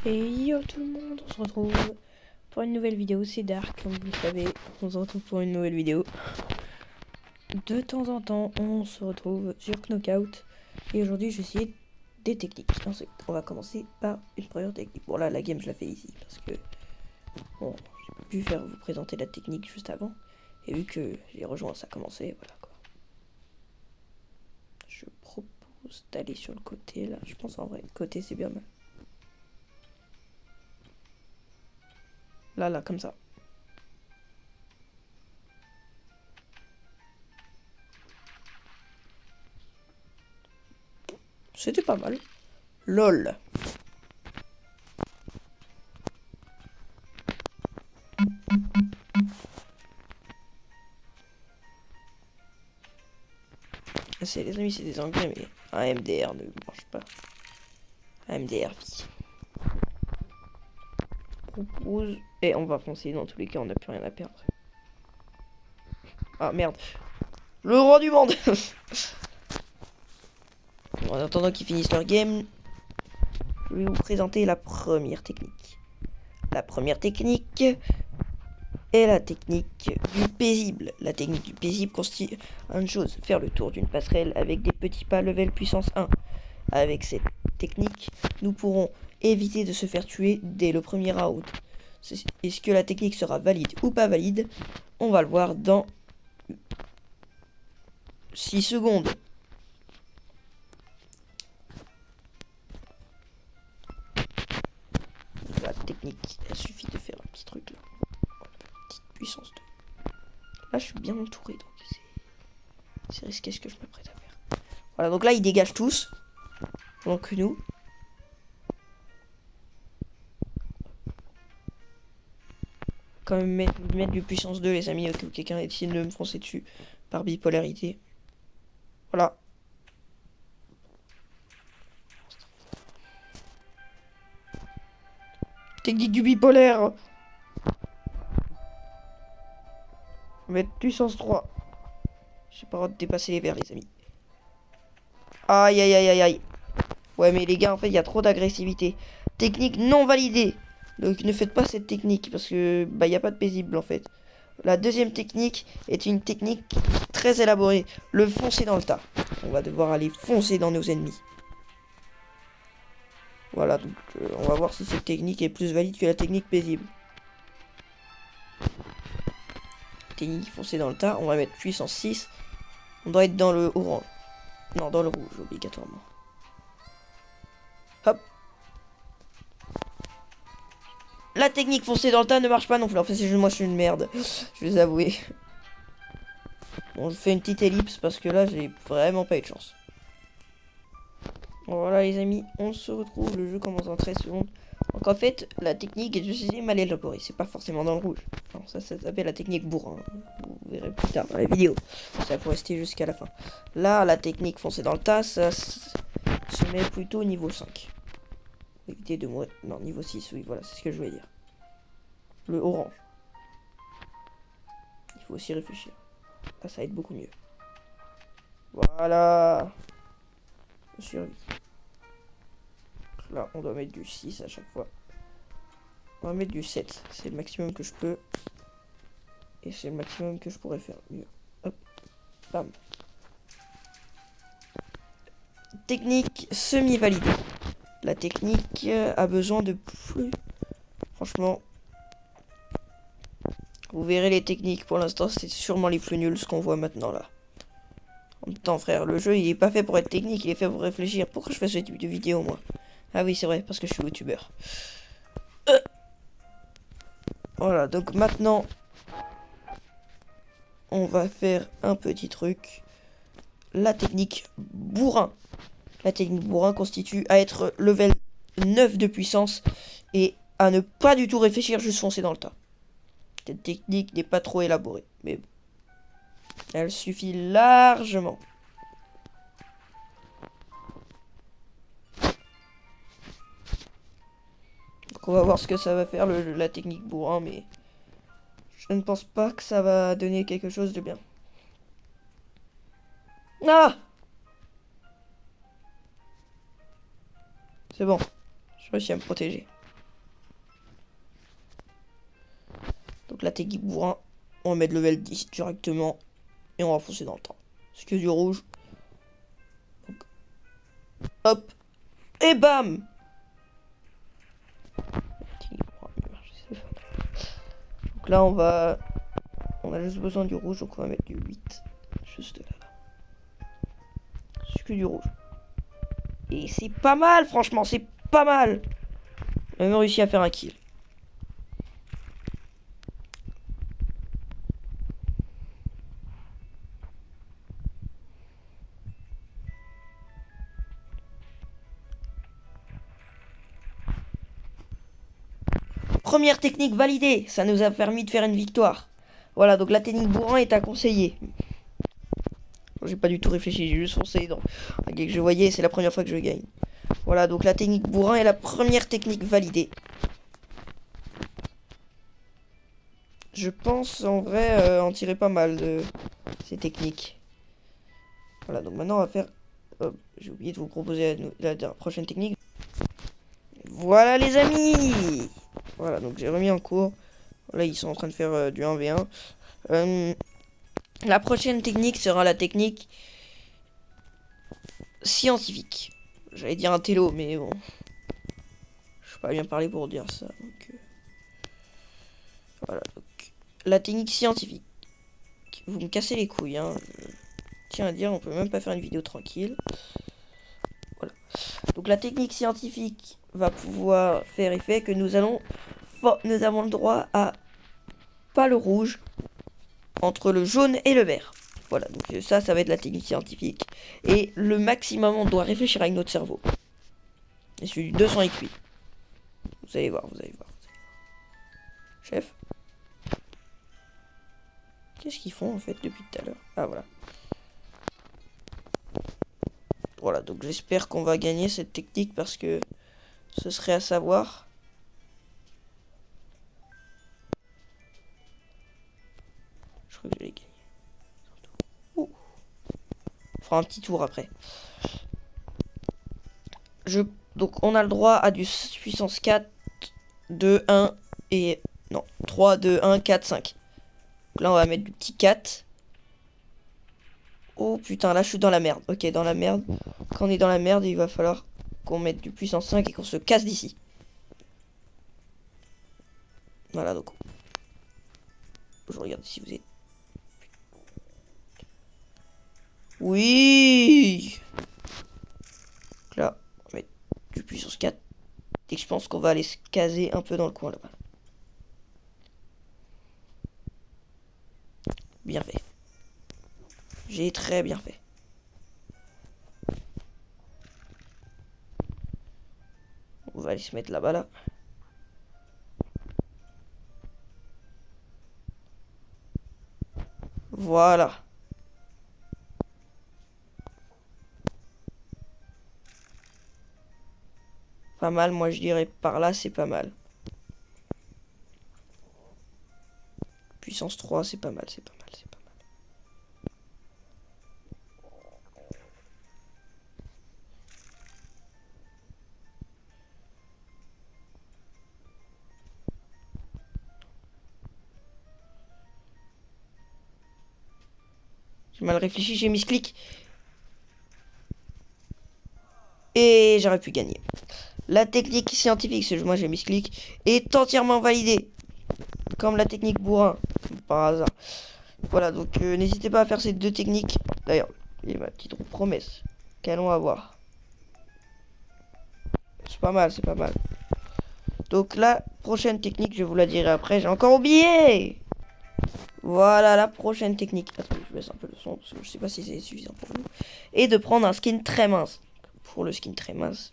Et yo tout le monde, on se retrouve pour une nouvelle vidéo, c'est Dark, comme vous le savez, on se retrouve pour une nouvelle vidéo. De temps en temps, on se retrouve sur Knockout, et aujourd'hui je vais essayer des techniques. Ensuite, on va commencer par une première technique. Bon là, la game je la fais ici, parce que, bon, j'ai pas pu vous présenter la technique juste avant, et vu que j'ai rejoint, ça a commencé, voilà quoi. Je propose d'aller sur le côté, là, je pense en vrai, le côté c'est bien. Là, comme ça. C'était pas mal. LOL. C'est les amis, c'est des anglais, mais un MDR ne marche pas. Un MDR vie. Propose. Et on va foncer dans tous les cas, on n'a plus rien à perdre. Ah merde. Le roi du monde. En attendant qu'ils finissent leur game, je vais vous présenter la première technique. La première technique est la technique du paisible. La technique du paisible consiste en une chose, faire le tour d'une passerelle avec des petits pas level puissance 1. Avec cette technique, nous pourrons éviter de se faire tuer dès le premier round. Est-ce que la technique sera valide ou pas valide? On va le voir dans 6 secondes. La technique, il suffit de faire un petit truc là. Petite puissance 2. Là, je suis bien entouré, donc c'est risqué ce que je me prête à faire. Voilà, donc là, ils dégagent tous. Pendant que nous... quand même mettre du puissance 2, les amis, que quelqu'un essaie de me foncer dessus par bipolarité. Voilà. Technique du bipolaire. Mettre puissance 3. J'ai pas le droit de dépasser les verts, les amis. Aïe, aïe, aïe, aïe, aïe. Ouais, mais les gars, en fait, il y a trop d'agressivité. Technique non validée. Donc, ne faites pas cette technique, parce que, bah, il n'y a pas de paisible, en fait. La deuxième technique est une technique très élaborée. Le foncer dans le tas. On va devoir aller foncer dans nos ennemis. Voilà, donc, on va voir si cette technique est plus valide que la technique paisible. Technique foncer dans le tas. On va mettre puissance 6. On doit être dans le orange. Non, dans le rouge, obligatoirement. Hop. La technique foncer dans le tas ne marche pas non plus. En fait, c'est juste moi, je suis une merde. Je vais vous avouer. Bon, je fais une petite ellipse parce que là, j'ai vraiment pas eu de chance. Voilà, les amis, on se retrouve. Le jeu commence en 13 secondes. Donc, en fait, la technique est juste mal élaborée. C'est pas forcément dans le rouge. Non, ça s'appelle la technique bourrin. Vous verrez plus tard dans la vidéo. Ça faut rester jusqu'à la fin. Là, la technique foncer dans le tas, ça se met plutôt au niveau 5. Évitez de mourir. Non, niveau 6, oui, voilà, c'est ce que je voulais dire. Le orange. Il faut aussi réfléchir. Là, ça aide beaucoup mieux. Voilà. Survie. Là, on doit mettre du 6 à chaque fois. On va mettre du 7. C'est le maximum que je peux. Et c'est le maximum que je pourrais faire mieux. Hop. Bam. Technique semi-validée. La technique a besoin de plus. Franchement. Vous verrez les techniques. Pour l'instant, c'est sûrement les plus nuls ce qu'on voit maintenant là. En même temps, frère, le jeu il est pas fait pour être technique, il est fait pour réfléchir. Pourquoi je fais ce type de vidéo, moi? Ah oui, c'est vrai, parce que je suis youtubeur. Voilà, donc maintenant, on va faire un petit truc. La technique bourrin. La technique bourrin constitue à être level 9 de puissance et à ne pas du tout réfléchir, juste foncer dans le tas. Cette technique n'est pas trop élaborée, mais bon. Elle suffit largement. Donc on va voir ce que ça va faire la technique bourrin, mais je ne pense pas que ça va donner quelque chose de bien. Ah! C'est bon. Je réussis à me protéger. la technique bourrin, on va mettre level 10 directement. Et on va foncer dans le temps. C'est que du rouge. Donc, hop. Et bam. Donc là on a juste besoin du rouge, donc on va mettre du 8. Juste là. C'est que du rouge. Et c'est pas mal, franchement, c'est pas mal. On a même réussi à faire un kill. Première technique validée, ça nous a permis de faire une victoire. Voilà, donc la technique bourrin est à conseiller. J'ai pas du tout réfléchi, j'ai juste foncé dans un gars que je voyais, c'est la première fois que je gagne. Voilà, donc la technique bourrin est la première technique validée. Je pense en vrai en tirer pas mal de ces techniques. Voilà, donc maintenant on va faire... j'ai oublié de vous proposer la prochaine technique. Voilà les amis. Voilà, donc j'ai remis en cours. Là ils sont en train de faire du 1v1. La prochaine technique sera la technique scientifique. J'allais dire un télo, mais bon. Je sais pas bien parler pour dire ça. Donc, voilà, donc la technique scientifique. Vous me cassez les couilles, hein. Tiens à dire, on peut même pas faire une vidéo tranquille. Voilà. Donc la technique scientifique va pouvoir faire effet que nous avons le droit à pas le rouge entre le jaune et le vert. Voilà, donc ça va être la technique scientifique. Et le maximum, on doit réfléchir avec notre cerveau. Et celui du 200 XP. Vous allez voir, vous allez voir. Chef. Qu'est-ce qu'ils font en fait depuis tout à l'heure? Ah voilà. Voilà, donc j'espère qu'on va gagner cette technique parce que ce serait à savoir. Je crois que je l'ai gagné. On fera un petit tour après. Donc on a le droit à du puissance 4, 2, 1 et... Non, 3, 2, 1, 4, 5. Donc là on va mettre du petit 4. Oh putain, là je suis dans la merde. Ok, dans la merde. Quand on est dans la merde, il va falloir qu'on mette du puissance 5 et qu'on se casse d'ici. Voilà, donc... Je regarde si vous êtes... Oui. Donc là, on va mettre du puissance 4. Et je pense qu'on va aller se caser un peu dans le coin là-bas. Bien fait. J'ai très bien fait. On va aller se mettre là-bas là. Voilà. Pas mal, moi je dirais par là c'est pas mal. Puissance 3 c'est pas mal, c'est pas mal, c'est pas mal. J'ai mal réfléchi, j'ai mis ce clic. Et j'aurais pu gagner. La technique scientifique, moi j'ai mis ce clic, est entièrement validée. Comme la technique bourrin, par hasard. Voilà, donc n'hésitez pas à faire ces deux techniques. D'ailleurs, et ma petite promesse qu'allons avoir. C'est pas mal, c'est pas mal. Donc la prochaine technique, je vous la dirai après. J'ai encore oublié. Voilà la prochaine technique. Attendez, je baisse un peu le son parce que je sais pas si c'est suffisant pour vous. Et de prendre un skin très mince. Pour le skin très mince.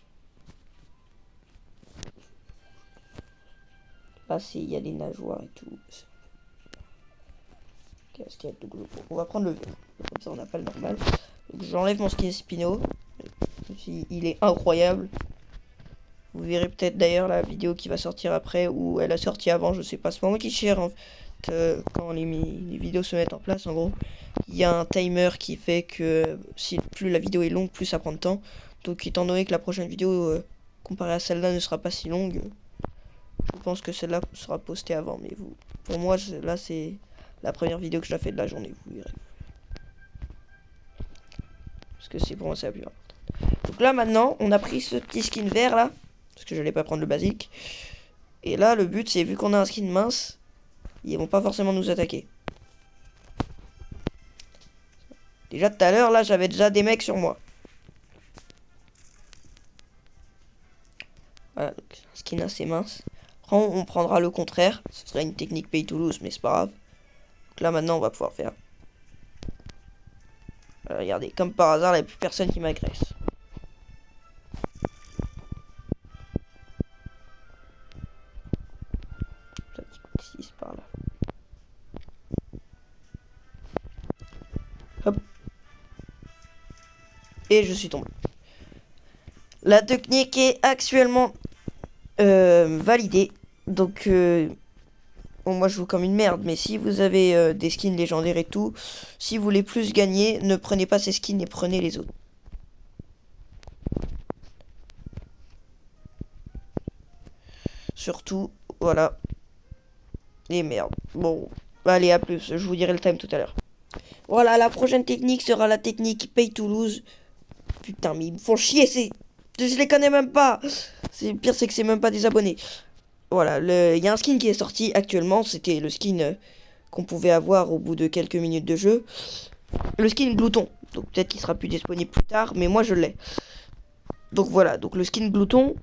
Là, il y a des nageoires et tout. On va prendre le vert. Comme ça, on n'a pas le normal. Donc j'enlève mon skin Spino. Il est incroyable. Vous verrez peut-être d'ailleurs la vidéo qui va sortir après ou elle a sorti avant, je sais pas. C'est pas moi qui cherche en fait, quand les vidéos se mettent en place. En gros, il y a un timer qui fait que si plus la vidéo est longue, plus ça prend de temps. Donc étant donné que la prochaine vidéo comparée à celle-là ne sera pas si longue, Je pense que celle-là sera postée avant, mais vous... Pour moi, là, c'est la première vidéo que je la fais de la journée, vous verrez. Parce que c'est pour moi, c'est la plus importante. Donc là, maintenant, on a pris ce petit skin vert, là. Parce que je n'allais pas prendre le basique. Et là, le but, c'est vu qu'on a un skin mince, ils vont pas forcément nous attaquer. Déjà, tout à l'heure, là, j'avais déjà des mecs sur moi. Voilà, donc un skin assez mince. Après, on prendra le contraire. Ce serait une technique pay to lose, mais c'est pas grave. Donc là, maintenant, on va pouvoir faire... regardez, comme par hasard, il n'y a plus personne qui m'agresse. Par là. Hop. Et je suis tombé. La technique est actuellement validée. Donc, bon, moi je joue comme une merde. Mais si vous avez des skins légendaires et tout, si vous voulez plus gagner, ne prenez pas ces skins et prenez les autres. Surtout, voilà. Et merde. Bon, allez, à plus. Je vous dirai le time tout à l'heure. Voilà, la prochaine technique sera la technique Pay to Lose. Putain, mais ils me font chier, je les connais même pas. C'est pire, c'est que c'est même pas des abonnés. Voilà, il y a un skin qui est sorti actuellement. C'était le skin qu'on pouvait avoir au bout de quelques minutes de jeu. Le skin glouton. Donc peut-être qu'il sera plus disponible plus tard, mais moi je l'ai. Donc voilà, donc le skin glouton,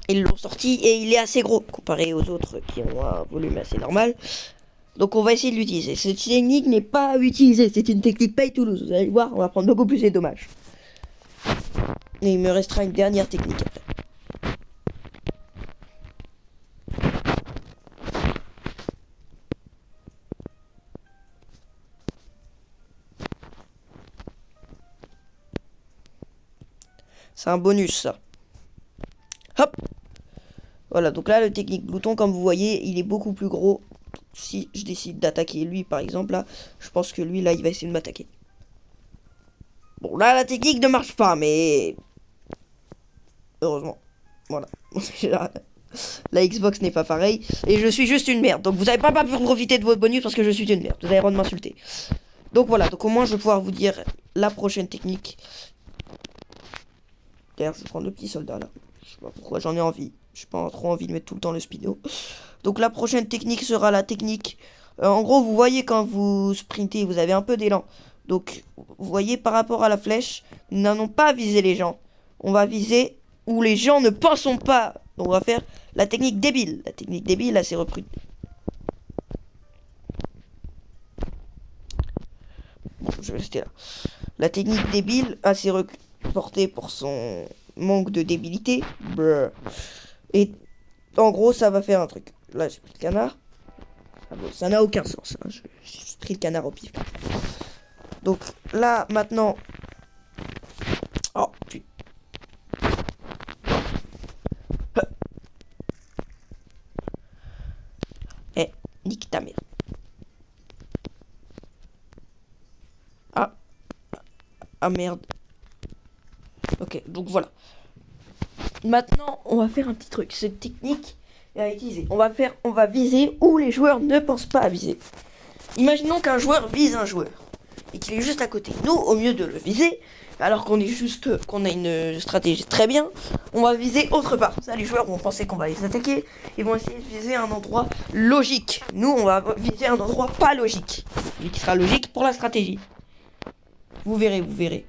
ils l'ont sorti et il est assez gros comparé aux autres qui ont un volume assez normal. Donc on va essayer de l'utiliser. Cette technique n'est pas utilisée, c'est une technique pay to lose. Vous allez voir, on va prendre beaucoup plus de dommages. Et il me restera une dernière technique après. C'est un bonus ça. Hop. Voilà, donc là le technique glouton, comme vous voyez, il est beaucoup plus gros. Si je décide d'attaquer lui par exemple, là, je pense que lui là il va essayer de m'attaquer. Bon là la technique ne marche pas, mais... heureusement. Voilà. La Xbox n'est pas pareil. Et je suis juste une merde. Donc vous n'avez pas pu profiter de votre bonus parce que je suis une merde. Vous avez le droit de m'insulter. Donc voilà. Donc au moins je vais pouvoir vous dire la prochaine technique. D'ailleurs je vais prendre le petit soldat là. Je sais pas pourquoi j'en ai envie. J'ai pas trop envie de mettre tout le temps le speedo. Donc la prochaine technique sera la technique. En gros vous voyez quand vous sprintez vous avez un peu d'élan. Donc vous voyez par rapport à la flèche. Nous n'allons pas viser les gens. On va viser où les gens ne pensent pas. On va faire la technique débile. La technique débile, là, c'est repris. Bon, je vais rester là. La technique débile, assez reportée pour son manque de débilité. Brr. Et en gros, ça va faire un truc. Là, j'ai pris le canard. Ça n'a aucun sens. Hein. J'ai pris le canard au pif. Donc là, maintenant... oh, putain. Eh, nique ta mère. Ah. Ah merde. Ok, donc voilà. Maintenant, on va faire un petit truc. Cette technique est à utiliser. On va viser où les joueurs ne pensent pas à viser. Imaginons qu'un joueur vise un joueur et qu'il est juste à côté. Nous, au mieux de le viser, alors qu'on a une stratégie très bien, on va viser autre part. Ça, les joueurs vont penser qu'on va les attaquer. Ils vont essayer de viser un endroit logique. Nous, on va viser un endroit pas logique, mais qui sera logique pour la stratégie. Vous verrez, vous verrez.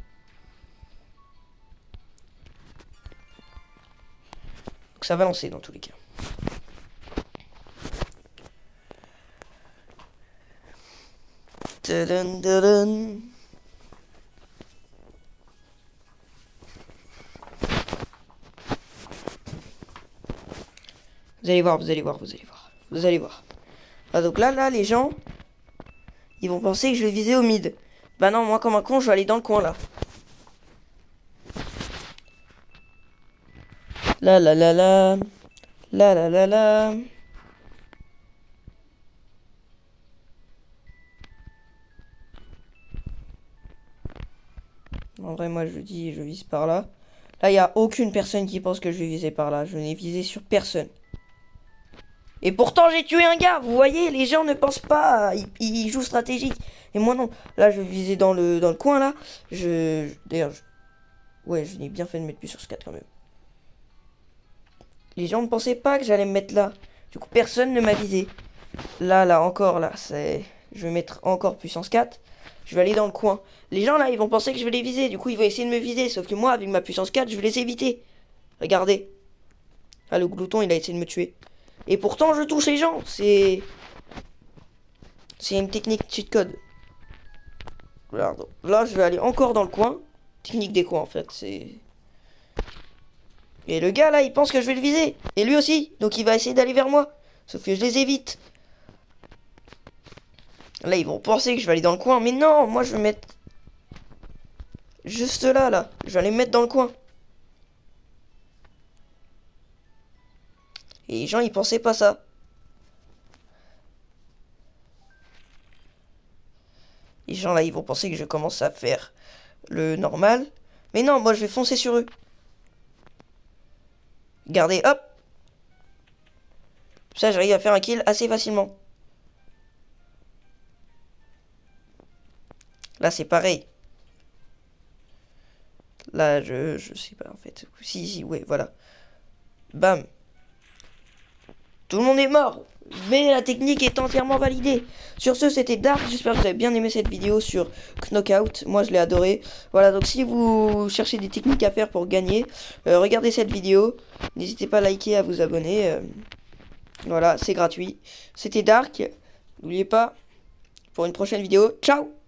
Donc ça va lancer dans tous les cas. Tadam, tadam. Vous allez voir, vous allez voir, vous allez voir. Vous allez voir. Ah, donc là, les gens, ils vont penser que je vais viser au mid. Bah non, moi comme un con, je vais aller dans le coin là. La la la la. La la la la. En vrai, moi je dis, je vise par là. Là, il n'y a aucune personne qui pense que je vais viser par là. Je n'ai visé sur personne. Et pourtant, j'ai tué un gars. Vous voyez, les gens ne pensent pas. Ils jouent stratégique. Et moi, non. Là, je visais dans le coin, là. D'ailleurs, ouais, je l'ai bien fait de mettre plus sur ce 4 quand même. Les gens ne pensaient pas que j'allais me mettre là. Du coup, personne ne m'a visé. Là, encore, là, c'est... Je vais mettre encore puissance 4. Je vais aller dans le coin. Les gens, là, ils vont penser que je vais les viser. Du coup, ils vont essayer de me viser. Sauf que moi, avec ma puissance 4, je vais les éviter. Regardez. Ah, le glouton, il a essayé de me tuer. Et pourtant, je touche les gens. C'est une technique cheat code. Regarde. Là, je vais aller encore dans le coin. Technique des coins, en fait. C'est... Et le gars, là, il pense que je vais le viser. Et lui aussi. Donc, il va essayer d'aller vers moi. Sauf que je les évite. Là, ils vont penser que je vais aller dans le coin. Mais non, moi, je vais mettre... Juste là, là. Je vais aller me mettre dans le coin. Et les gens, ils pensaient pas ça. Les gens, là, ils vont penser que je commence à faire le normal. Mais non, moi, je vais foncer sur eux. Regardez, hop. Ça, j'arrive à faire un kill assez facilement. Là, c'est pareil. Là, je sais pas, en fait. Si, ouais, voilà. Bam. Tout le monde est mort. Mais la technique est entièrement validée. Sur ce, c'était Dark. J'espère que vous avez bien aimé cette vidéo sur Knockout. Moi, je l'ai adoré. Voilà, donc si vous cherchez des techniques à faire pour gagner, regardez cette vidéo. N'hésitez pas à liker, à vous abonner. Voilà, c'est gratuit. C'était Dark. N'oubliez pas, pour une prochaine vidéo. Ciao!